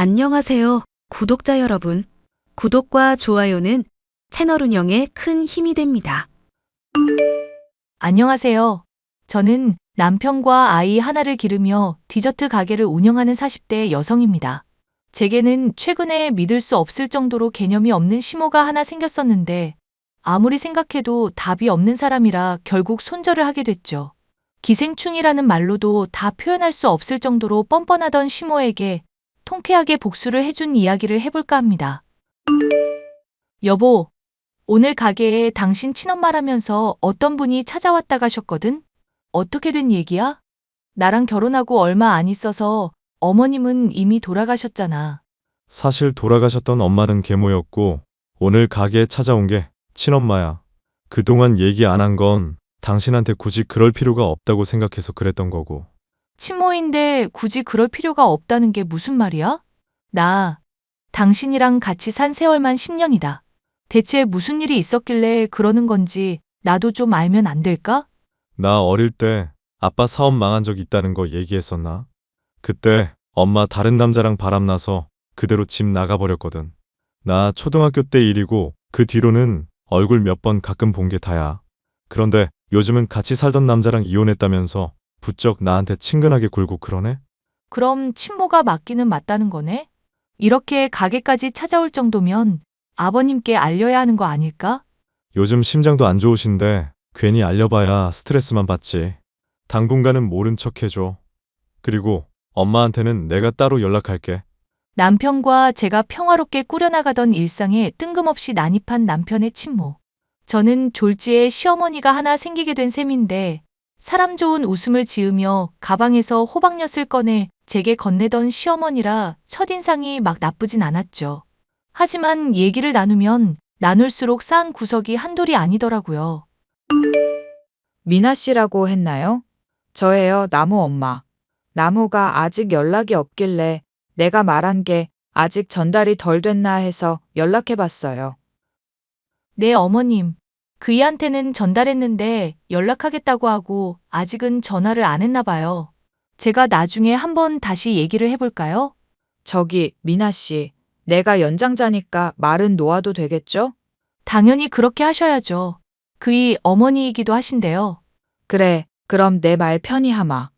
안녕하세요, 구독자 여러분. 구독과 좋아요는 채널 운영에 큰 힘이 됩니다. 안녕하세요. 저는 남편과 아이 하나를 기르며 디저트 가게를 운영하는 40대 여성입니다. 제게는 최근에 믿을 수 없을 정도로 개념이 없는 시모가 하나 생겼었는데 아무리 생각해도 답이 없는 사람이라 결국 손절을 하게 됐죠. 기생충이라는 말로도 다 표현할 수 없을 정도로 뻔뻔하던 시모에게 통쾌하게 복수를 해준 이야기를 해볼까 합니다. 여보, 오늘 가게에 당신 친엄마라면서 어떤 분이 찾아왔다 가셨거든? 어떻게 된 얘기야? 나랑 결혼하고 얼마 안 있어서 어머님은 이미 돌아가셨잖아. 사실 돌아가셨던 엄마는 계모였고 오늘 가게에 찾아온 게 친엄마야. 그동안 얘기 안 한 건 당신한테 굳이 그럴 필요가 없다고 생각해서 그랬던 거고. 친모인데 굳이 그럴 필요가 없다는 게 무슨 말이야? 나 당신이랑 같이 산 세월만 10년이다. 대체 무슨 일이 있었길래 그러는 건지 나도 좀 알면 안 될까? 나 어릴 때 아빠 사업 망한 적 있다는 거 얘기했었나? 그때 엄마 다른 남자랑 바람나서 그대로 집 나가버렸거든. 나 초등학교 때 일이고 그 뒤로는 얼굴 몇 번 가끔 본 게 다야. 그런데 요즘은 같이 살던 남자랑 이혼했다면서 부쩍 나한테 친근하게 굴고 그러네? 그럼 친모가 맞기는 맞다는 거네? 이렇게 가게까지 찾아올 정도면 아버님께 알려야 하는 거 아닐까? 요즘 심장도 안 좋으신데 괜히 알려봐야 스트레스만 받지. 당분간은 모른 척 해줘. 그리고 엄마한테는 내가 따로 연락할게. 남편과 제가 평화롭게 꾸려나가던 일상에 뜬금없이 난입한 남편의 친모. 저는 졸지에 시어머니가 하나 생기게 된 셈인데 사람 좋은 웃음을 지으며 가방에서 호박엿을 꺼내 제게 건네던 시어머니라 첫인상이 막 나쁘진 않았죠. 하지만 얘기를 나누면 나눌수록 쌓은 구석이 한둘이 아니더라고요. 미나 씨라고 했나요? 저예요, 나무 엄마. 나무가 아직 연락이 없길래 내가 말한 게 아직 전달이 덜 됐나 해서 연락해 봤어요. 네, 어머님. 그이한테는 전달했는데 연락하겠다고 하고 아직은 전화를 안 했나 봐요. 제가 나중에 한번 다시 얘기를 해볼까요? 저기, 미나 씨. 내가 연장자니까 말은 놓아도 되겠죠? 당연히 그렇게 하셔야죠. 그이 어머니이기도 하신데요. 그래, 그럼 내 말 편히 하마.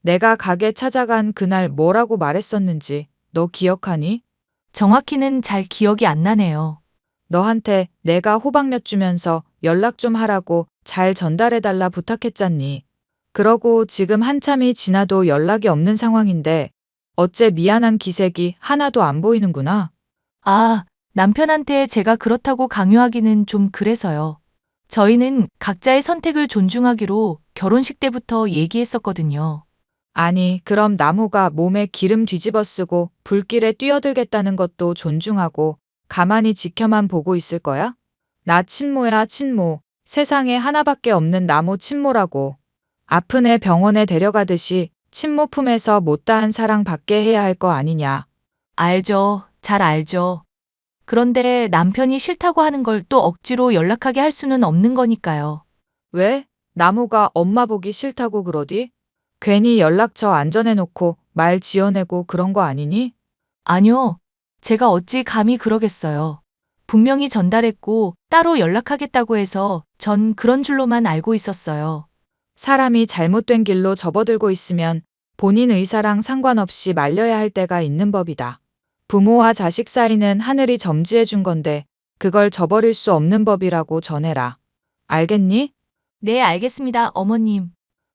내가 가게 찾아간 그날 뭐라고 말했었는지 너 기억하니? 정확히는 잘 기억이 안 나네요. 너한테 내가 호박엿 주면서 연락 좀 하라고 잘 전달해달라 부탁했잖니. 그러고 지금 한참이 지나도 연락이 없는 상황인데 어째 미안한 기색이 하나도 안 보이는구나. 아, 남편한테 제가 그렇다고 강요하기는 좀 그래서요. 저희는 각자의 선택을 존중하기로 결혼식 때부터 얘기했었거든요. 아니, 그럼 나무가 몸에 기름 뒤집어 쓰고 불길에 뛰어들겠다는 것도 존중하고 가만히 지켜만 보고 있을 거야? 나 친모야, 친모. 세상에 하나밖에 없는 나무 친모라고. 아픈 애 병원에 데려가듯이 친모 품에서 못다한 사랑 받게 해야 할 거 아니냐. 알죠. 잘 알죠. 그런데 남편이 싫다고 하는 걸 또 억지로 연락하게 할 수는 없는 거니까요. 왜? 나무가 엄마 보기 싫다고 그러디? 괜히 연락처 안전해놓고 말 지어내고 그런 거 아니니? 아니요. 제가 어찌 감히 그러겠어요. 분명히 전달했고 따로 연락하겠다고 해서 전 그런 줄로만 알고 있었어요. 사람이 잘못된 길로 접어들고 있으면 본인 의사랑 상관없이 말려야 할 때가 있는 법이다. 부모와 자식 사이는 하늘이 점지해 준 건데 그걸 저버릴 수 없는 법이라고 전해라. 알겠니? 네, 알겠습니다, 어머님.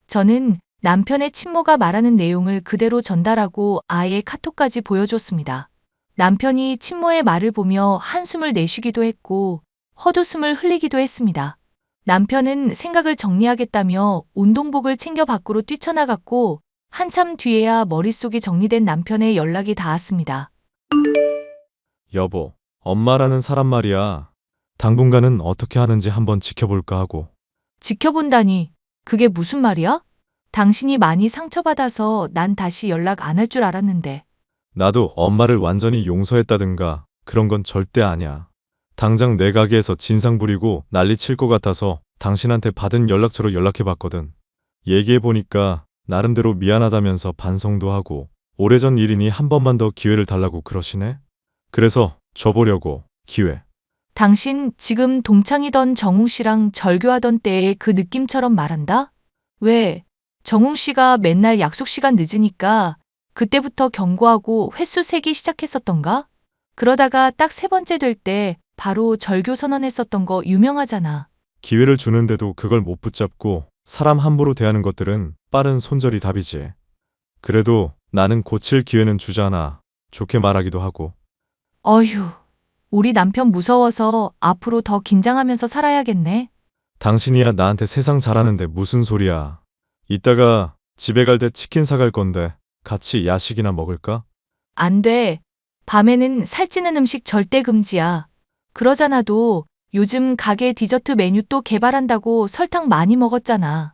저는 남편의 친모가 말하는 내용을 그대로 전달하고 아이의 카톡까지 보여줬습니다. 남편이 친모의 말을 보며 한숨을 내쉬기도 했고 헛웃음을 흘리기도 했습니다. 남편은 생각을 정리하겠다며 운동복을 챙겨 밖으로 뛰쳐나갔고 한참 뒤에야 머릿속이 정리된 남편의 연락이 닿았습니다. 여보, 엄마라는 사람 말이야. 당분간은 어떻게 하는지 한번 지켜볼까 하고. 지켜본다니, 그게 무슨 말이야? 당신이 많이 상처받아서 난 다시 연락 안 할 줄 알았는데. 나도 엄마를 완전히 용서했다든가 그런 건 절대 아니야. 당장 내 가게에서 진상 부리고 난리 칠 것 같아서 당신한테 받은 연락처로 연락해봤거든. 얘기해보니까 나름대로 미안하다면서 반성도 하고 오래전 일이니 한 번만 더 기회를 달라고 그러시네. 그래서 줘보려고 기회. 당신 지금 동창이던 정웅 씨랑 절교하던 때의 그 느낌처럼 말한다? 왜? 정웅 씨가 맨날 약속 시간 늦으니까 그때부터 경고하고 횟수 세기 시작했었던가? 그러다가 딱 세 번째 될 때 바로 절교 선언했었던 거 유명하잖아. 기회를 주는데도 그걸 못 붙잡고 사람 함부로 대하는 것들은 빠른 손절이 답이지. 그래도 나는 고칠 기회는 주잖아. 좋게 말하기도 하고. 어휴, 우리 남편 무서워서 앞으로 더 긴장하면서 살아야겠네. 당신이야 나한테 세상 잘하는데 무슨 소리야. 이따가 집에 갈 때 치킨 사갈 건데 같이 야식이나 먹을까? 안 돼. 밤에는 살찌는 음식 절대 금지야. 그러잖아도 요즘 가게 디저트 메뉴 또 개발한다고 설탕 많이 먹었잖아.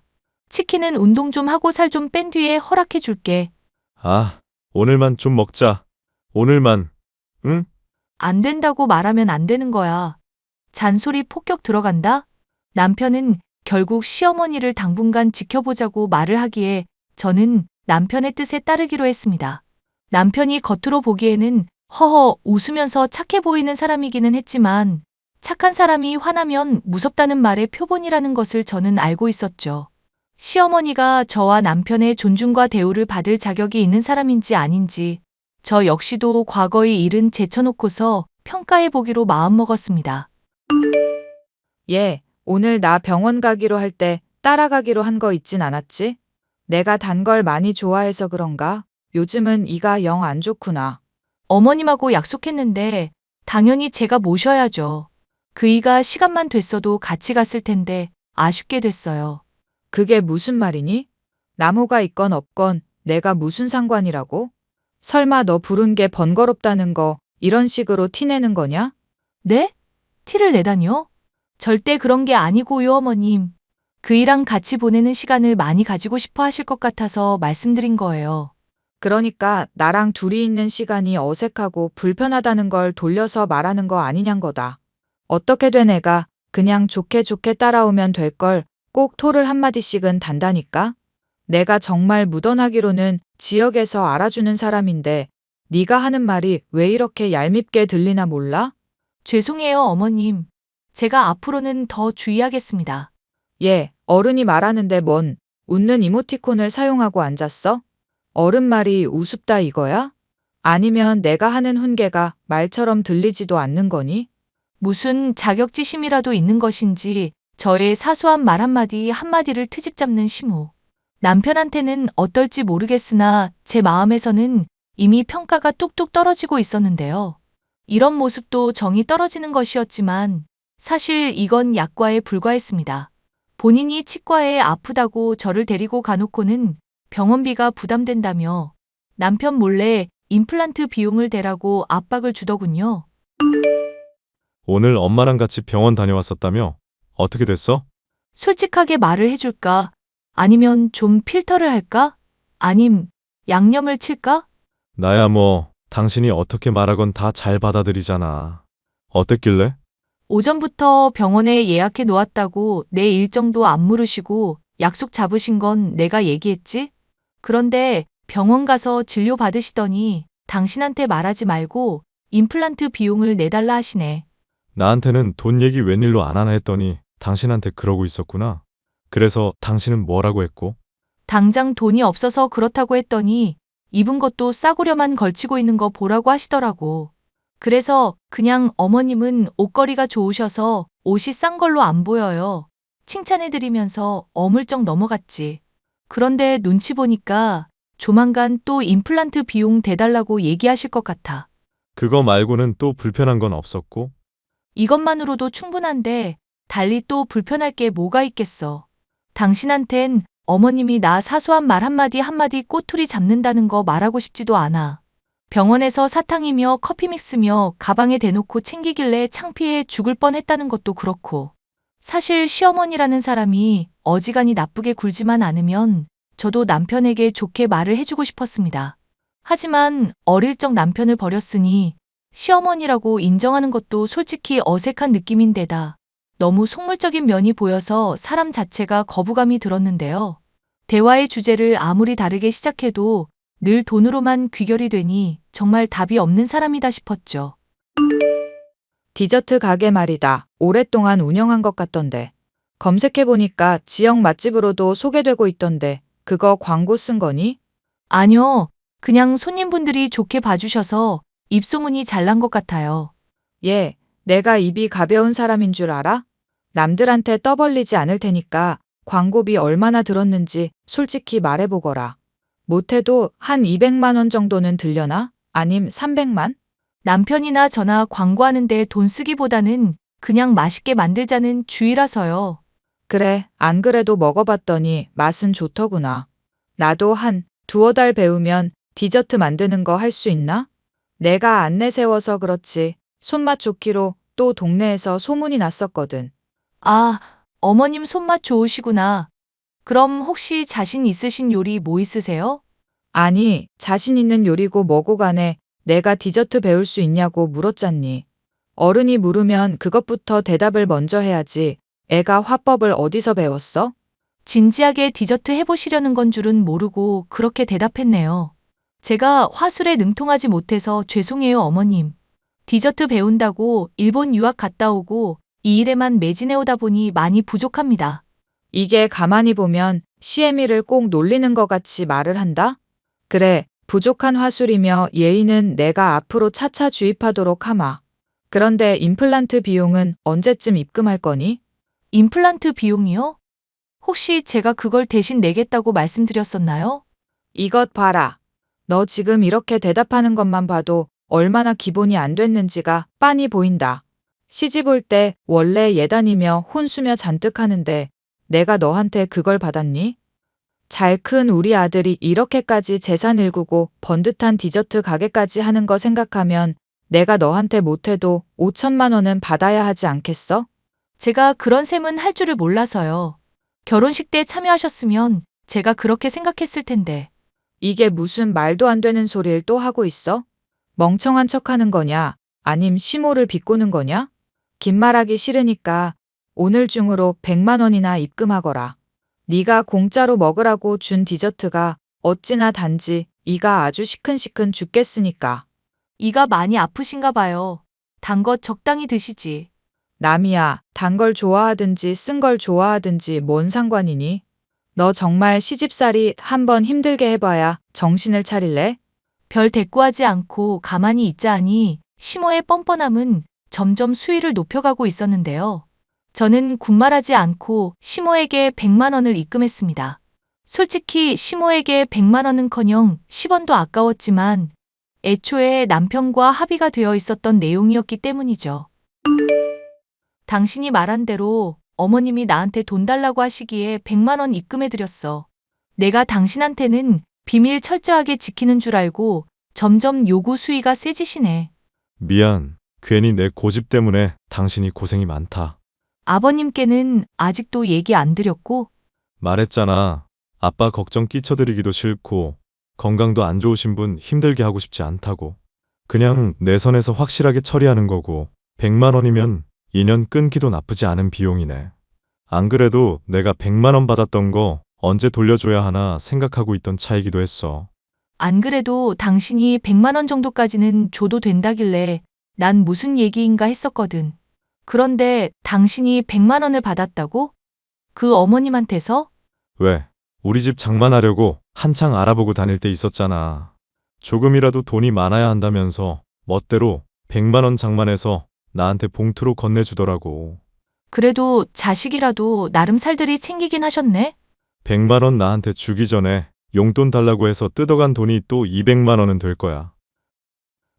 치킨은 운동 좀 하고 살 좀 뺀 뒤에 허락해 줄게. 아, 오늘만 좀 먹자. 오늘만. 응? 안 된다고 말하면 안 되는 거야. 잔소리 폭격 들어간다? 남편은 결국 시어머니를 당분간 지켜보자고 말을 하기에 저는 남편의 뜻에 따르기로 했습니다. 남편이 겉으로 보기에는 허허 웃으면서 착해 보이는 사람이기는 했지만 착한 사람이 화나면 무섭다는 말의 표본이라는 것을 저는 알고 있었죠. 시어머니가 저와 남편의 존중과 대우를 받을 자격이 있는 사람인지 아닌지 저 역시도 과거의 일은 제쳐놓고서 평가해 보기로 마음먹었습니다. 얘, 오늘 나 병원 가기로 할 때 따라가기로 한 거 있진 않았지? 내가 단 걸 많이 좋아해서 그런가? 요즘은 이가 영 안 좋구나. 어머님하고 약속했는데 당연히 제가 모셔야죠. 그이가 시간만 됐어도 같이 갔을 텐데 아쉽게 됐어요. 그게 무슨 말이니? 나무가 있건 없건 내가 무슨 상관이라고? 설마 너 부른 게 번거롭다는 거 이런 식으로 티내는 거냐? 네? 티를 내다니요? 절대 그런 게 아니고요, 어머님. 그이랑 같이 보내는 시간을 많이 가지고 싶어 하실 것 같아서 말씀드린 거예요. 그러니까 나랑 둘이 있는 시간이 어색하고 불편하다는 걸 돌려서 말하는 거 아니냔 거다. 어떻게 된 애가 그냥 좋게 좋게 따라오면 될 걸 꼭 토를 한마디씩은 단다니까? 내가 정말 묻어나기로는 지역에서 알아주는 사람인데 네가 하는 말이 왜 이렇게 얄밉게 들리나 몰라? 죄송해요, 어머님. 제가 앞으로는 더 주의하겠습니다. 얘, 어른이 말하는데 뭔 웃는 이모티콘을 사용하고 앉았어? 어른 말이 우습다 이거야? 아니면 내가 하는 훈계가 말처럼 들리지도 않는 거니? 무슨 자격지심이라도 있는 것인지 저의 사소한 말 한마디를 트집 잡는 시무. 남편한테는 어떨지 모르겠으나 제 마음에서는 이미 평가가 뚝뚝 떨어지고 있었는데요. 이런 모습도 정이 떨어지는 것이었지만 사실 이건 약과에 불과했습니다. 본인이 치과에 아프다고 저를 데리고 가놓고는 병원비가 부담된다며 남편 몰래 임플란트 비용을 대라고 압박을 주더군요. 오늘 엄마랑 같이 병원 다녀왔었다며? 어떻게 됐어? 솔직하게 말을 해줄까? 아니면 좀 필터를 할까? 아님 양념을 칠까? 나야 뭐 당신이 어떻게 말하건 다 잘 받아들이잖아. 어땠길래? 오전부터 병원에 예약해 놓았다고 내 일정도 안 물으시고 약속 잡으신 건 내가 얘기했지? 그런데 병원 가서 진료 받으시더니 당신한테 말하지 말고 임플란트 비용을 내달라 하시네. 나한테는 돈 얘기 웬일로 안 하나 했더니 당신한테 그러고 있었구나. 그래서 당신은 뭐라고 했고? 당장 돈이 없어서 그렇다고 했더니 입은 것도 싸구려만 걸치고 있는 거 보라고 하시더라고. 그래서 그냥 어머님은 옷걸이가 좋으셔서 옷이 싼 걸로 안 보여요. 칭찬해드리면서 어물쩍 넘어갔지. 그런데 눈치 보니까 조만간 또 임플란트 비용 대달라고 얘기하실 것 같아. 그거 말고는 또 불편한 건 없었고? 이것만으로도 충분한데 달리 또 불편할 게 뭐가 있겠어. 당신한텐 어머님이 나 사소한 말 한마디 꼬투리 잡는다는 거 말하고 싶지도 않아. 병원에서 사탕이며 커피 믹스며 가방에 대놓고 챙기길래 창피해 죽을 뻔했다는 것도 그렇고. 사실 시어머니라는 사람이 어지간히 나쁘게 굴지만 않으면 저도 남편에게 좋게 말을 해주고 싶었습니다. 하지만 어릴 적 남편을 버렸으니 시어머니라고 인정하는 것도 솔직히 어색한 느낌인데다 너무 속물적인 면이 보여서 사람 자체가 거부감이 들었는데요. 대화의 주제를 아무리 다르게 시작해도 늘 돈으로만 귀결이 되니 정말 답이 없는 사람이다 싶었죠. 디저트 가게 말이다. 오랫동안 운영한 것 같던데. 검색해보니까 지역 맛집으로도 소개되고 있던데 그거 광고 쓴 거니? 아니요. 그냥 손님분들이 좋게 봐주셔서 입소문이 잘 난 것 같아요. 예, 내가 입이 가벼운 사람인 줄 알아? 남들한테 떠벌리지 않을 테니까 광고비 얼마나 들었는지 솔직히 말해보거라. 못해도 한 200만 원 정도는 들려나? 아님 300만? 남편이나 저나 광고하는데 돈 쓰기보다는 그냥 맛있게 만들자는 주의라서요. 그래, 안 그래도 먹어봤더니 맛은 좋더구나. 나도 한 두어 달 배우면 디저트 만드는 거 할 수 있나? 내가 안 내세워서 그렇지. 손맛 좋기로 또 동네에서 소문이 났었거든. 아, 어머님 손맛 좋으시구나. 그럼 혹시 자신 있으신 요리 뭐 있으세요? 아니, 자신 있는 요리고 뭐고 간에 내가 디저트 배울 수 있냐고 물었잖니. 어른이 물으면 그것부터 대답을 먼저 해야지. 애가 화법을 어디서 배웠어? 진지하게 디저트 해보시려는 건 줄은 모르고 그렇게 대답했네요. 제가 화술에 능통하지 못해서 죄송해요, 어머님. 디저트 배운다고 일본 유학 갔다 오고 이 일에만 매진해 오다 보니 많이 부족합니다. 이게 가만히 보면 시애미를 꼭 놀리는 것 같이 말을 한다? 그래, 부족한 화술이며 예의는 내가 앞으로 차차 주입하도록 하마. 그런데 임플란트 비용은 언제쯤 입금할 거니? 임플란트 비용이요? 혹시 제가 그걸 대신 내겠다고 말씀드렸었나요? 이것 봐라. 너 지금 이렇게 대답하는 것만 봐도 얼마나 기본이 안 됐는지가 빤히 보인다. 시집 올 때 원래 예단이며 혼수며 잔뜩 하는데 내가 너한테 그걸 받았니? 잘 큰 우리 아들이 이렇게까지 재산 일구고 번듯한 디저트 가게까지 하는 거 생각하면 내가 너한테 못해도 5천만 원은 받아야 하지 않겠어? 제가 그런 셈은 할 줄을 몰라서요. 결혼식 때 참여하셨으면 제가 그렇게 생각했을 텐데. 이게 무슨 말도 안 되는 소리를 또 하고 있어? 멍청한 척하는 거냐? 아님 시모를 비꼬는 거냐? 긴 말하기 싫으니까 오늘 중으로 100만 원이나 입금하거라. 네가 공짜로 먹으라고 준 디저트가 어찌나 단지 이가 아주 시큰시큰 죽겠으니까. 이가 많이 아프신가 봐요. 단 것 적당히 드시지. 남이야, 단 걸 좋아하든지 쓴 걸 좋아하든지 뭔 상관이니? 너 정말 시집살이 한번 힘들게 해봐야 정신을 차릴래? 별 대꾸하지 않고 가만히 있자 하니 시모의 뻔뻔함은 점점 수위를 높여가고 있었는데요. 저는 군말하지 않고 시모에게 100만 원을 입금했습니다. 솔직히 시모에게 100만 원은커녕 10원도 아까웠지만 애초에 남편과 합의가 되어 있었던 내용이었기 때문이죠. 당신이 말한 대로 어머님이 나한테 돈 달라고 하시기에 100만 원 입금해드렸어. 내가 당신한테는 비밀 철저하게 지키는 줄 알고 점점 요구 수위가 세지시네. 미안. 괜히 내 고집 때문에 당신이 고생이 많다. 아버님께는 아직도 얘기 안 드렸고 말했잖아. 아빠 걱정 끼쳐드리기도 싫고 건강도 안 좋으신 분 힘들게 하고 싶지 않다고. 그냥 내 선에서 확실하게 처리하는 거고 100만 원이면 인연 끊기도 나쁘지 않은 비용이네. 안 그래도 내가 100만 원 받았던 거 언제 돌려줘야 하나 생각하고 있던 차이기도 했어. 안 그래도 당신이 100만 원 정도까지는 줘도 된다길래 난 무슨 얘기인가 했었거든. 그런데 당신이 100만 원을 받았다고? 그 어머님한테서? 왜? 우리 집 장만하려고 한창 알아보고 다닐 때 있었잖아. 조금이라도 돈이 많아야 한다면서 멋대로 100만 원 장만해서 나한테 봉투로 건네주더라고. 그래도 자식이라도 나름 살들이 챙기긴 하셨네? 100만 원 나한테 주기 전에 용돈 달라고 해서 뜯어간 돈이 또 200만 원은 될 거야.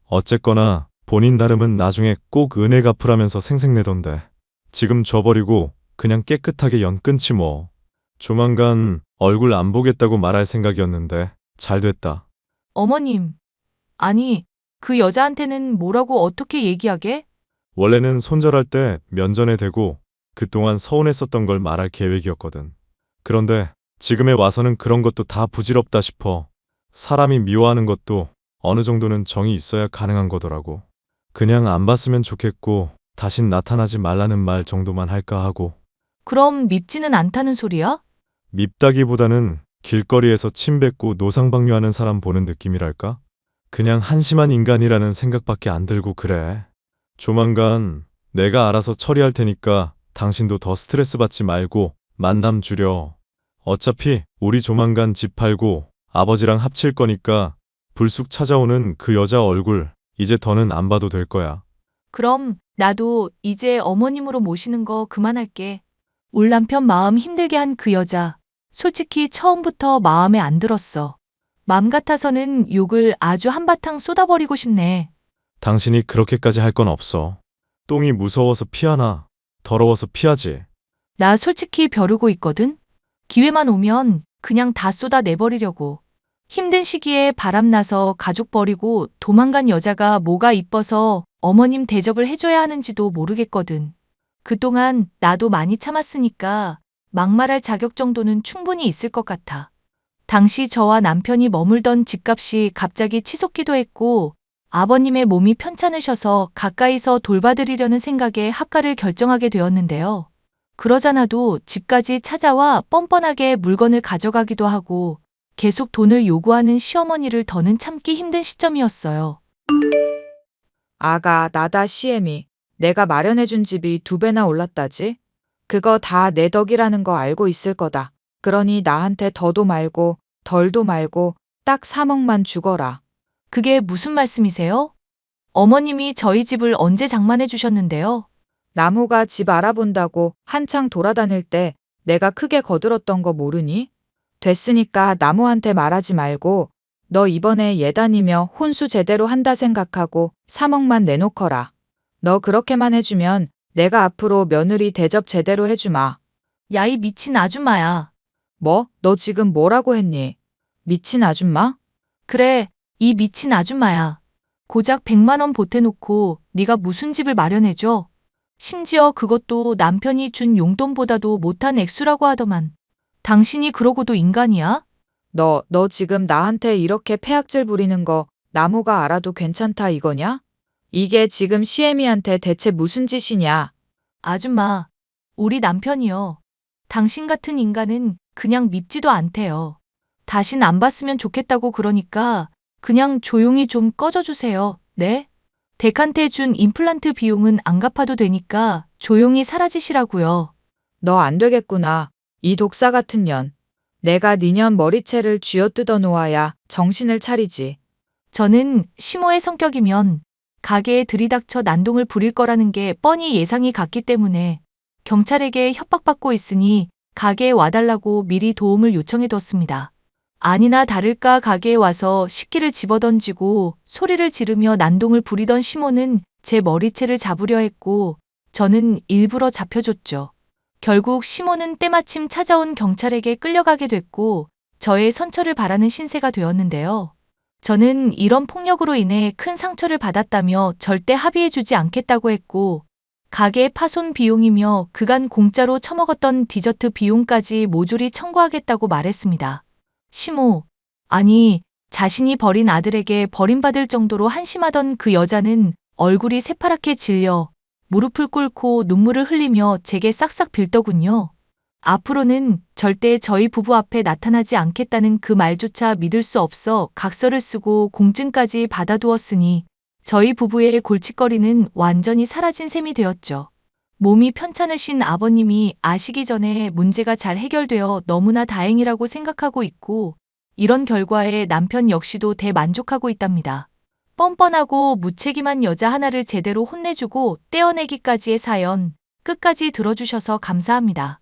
어쨌거나 본인 나름은 나중에 꼭 은혜 갚으라면서 생색내던데. 지금 줘버리고 그냥 깨끗하게 연 끊지 뭐. 조만간 얼굴 안 보겠다고 말할 생각이었는데 잘 됐다. 어머님, 아니, 그 여자한테는 뭐라고 어떻게 얘기하게? 원래는 손절할 때 면전에 대고 그동안 서운했었던 걸 말할 계획이었거든. 그런데 지금에 와서는 그런 것도 다 부질없다 싶어. 사람이 미워하는 것도 어느 정도는 정이 있어야 가능한 거더라고. 그냥 안 봤으면 좋겠고 다신 나타나지 말라는 말 정도만 할까 하고. 그럼 밉지는 않다는 소리야? 밉다기보다는 길거리에서 침 뱉고 노상방뇨하는 사람 보는 느낌이랄까? 그냥 한심한 인간이라는 생각밖에 안 들고 그래. 조만간 내가 알아서 처리할 테니까 당신도 더 스트레스 받지 말고 만남 줄여. 어차피 우리 조만간 집 팔고 아버지랑 합칠 거니까 불쑥 찾아오는 그 여자 얼굴 이제 더는 안 봐도 될 거야. 그럼 나도 이제 어머님으로 모시는 거 그만할게. 울 남편 마음 힘들게 한 그 여자. 솔직히 처음부터 마음에 안 들었어. 맘 같아서는 욕을 아주 한바탕 쏟아버리고 싶네. 당신이 그렇게까지 할 건 없어. 똥이 무서워서 피하나 더러워서 피하지. 나 솔직히 벼르고 있거든? 기회만 오면 그냥 다 쏟아내버리려고. 힘든 시기에 바람나서 가족 버리고 도망간 여자가 뭐가 이뻐서 어머님 대접을 해줘야 하는지도 모르겠거든. 그동안 나도 많이 참았으니까 막말할 자격 정도는 충분히 있을 것 같아. 당시 저와 남편이 머물던 집값이 갑자기 치솟기도 했고 아버님의 몸이 편찮으셔서 가까이서 돌봐드리려는 생각에 합가를 결정하게 되었는데요. 그러자나도 집까지 찾아와 뻔뻔하게 물건을 가져가기도 하고 계속 돈을 요구하는 시어머니를 더는 참기 힘든 시점이었어요. 아가, 나다 시엠이. 내가 마련해준 집이 2배나 올랐다지? 그거 다 내 덕이라는 거 알고 있을 거다. 그러니 나한테 더도 말고 덜도 말고 딱 3억만 주거라. 그게 무슨 말씀이세요? 어머님이 저희 집을 언제 장만해 주셨는데요? 나무가 집 알아본다고 한창 돌아다닐 때 내가 크게 거들었던 거 모르니? 됐으니까 나무한테 말하지 말고 너 이번에 예단이며 혼수 제대로 한다 생각하고 3억만 내놓거라. 너 그렇게만 해주면 내가 앞으로 며느리 대접 제대로 해주마. 야, 이 미친 아줌마야. 뭐? 너 지금 뭐라고 했니? 미친 아줌마? 그래, 이 미친 아줌마야. 고작 100만 원 보태놓고 네가 무슨 집을 마련해줘? 심지어 그것도 남편이 준 용돈보다도 못한 액수라고 하더만. 당신이 그러고도 인간이야? 너 지금 나한테 이렇게 패악질 부리는 거 나무가 알아도 괜찮다 이거냐? 이게 지금 시애미한테 대체 무슨 짓이냐? 아줌마, 우리 남편이요. 당신 같은 인간은 그냥 밉지도 않대요. 다신 안 봤으면 좋겠다고 그러니까 그냥 조용히 좀 꺼져주세요. 네? 덱한테 준 임플란트 비용은 안 갚아도 되니까 조용히 사라지시라고요. 너 안 되겠구나. 이 독사 같은 년. 내가 니년 머리채를 쥐어뜯어 놓아야 정신을 차리지. 저는 시모의 성격이면 가게에 들이닥쳐 난동을 부릴 거라는 게 뻔히 예상이 갔기 때문에 경찰에게 협박받고 있으니 가게에 와달라고 미리 도움을 요청해뒀습니다. 아니나 다를까 가게에 와서 식기를 집어던지고 소리를 지르며 난동을 부리던 시모는 제 머리채를 잡으려 했고 저는 일부러 잡혀줬죠. 결국 시모는 때마침 찾아온 경찰에게 끌려가게 됐고 저의 선처를 바라는 신세가 되었는데요. 저는 이런 폭력으로 인해 큰 상처를 받았다며 절대 합의해주지 않겠다고 했고 가게 파손 비용이며 그간 공짜로 처먹었던 디저트 비용까지 모조리 청구하겠다고 말했습니다. 시모, 아니 자신이 버린 아들에게 버림받을 정도로 한심하던 그 여자는 얼굴이 새파랗게 질려 무릎을 꿇고 눈물을 흘리며 제게 싹싹 빌더군요. 앞으로는 절대 저희 부부 앞에 나타나지 않겠다는 그 말조차 믿을 수 없어 각서를 쓰고 공증까지 받아두었으니 저희 부부의 골칫거리는 완전히 사라진 셈이 되었죠. 몸이 편찮으신 아버님이 아시기 전에 문제가 잘 해결되어 너무나 다행이라고 생각하고 있고 이런 결과에 남편 역시도 대만족하고 있답니다. 뻔뻔하고 무책임한 여자 하나를 제대로 혼내주고 떼어내기까지의 사연 끝까지 들어주셔서 감사합니다.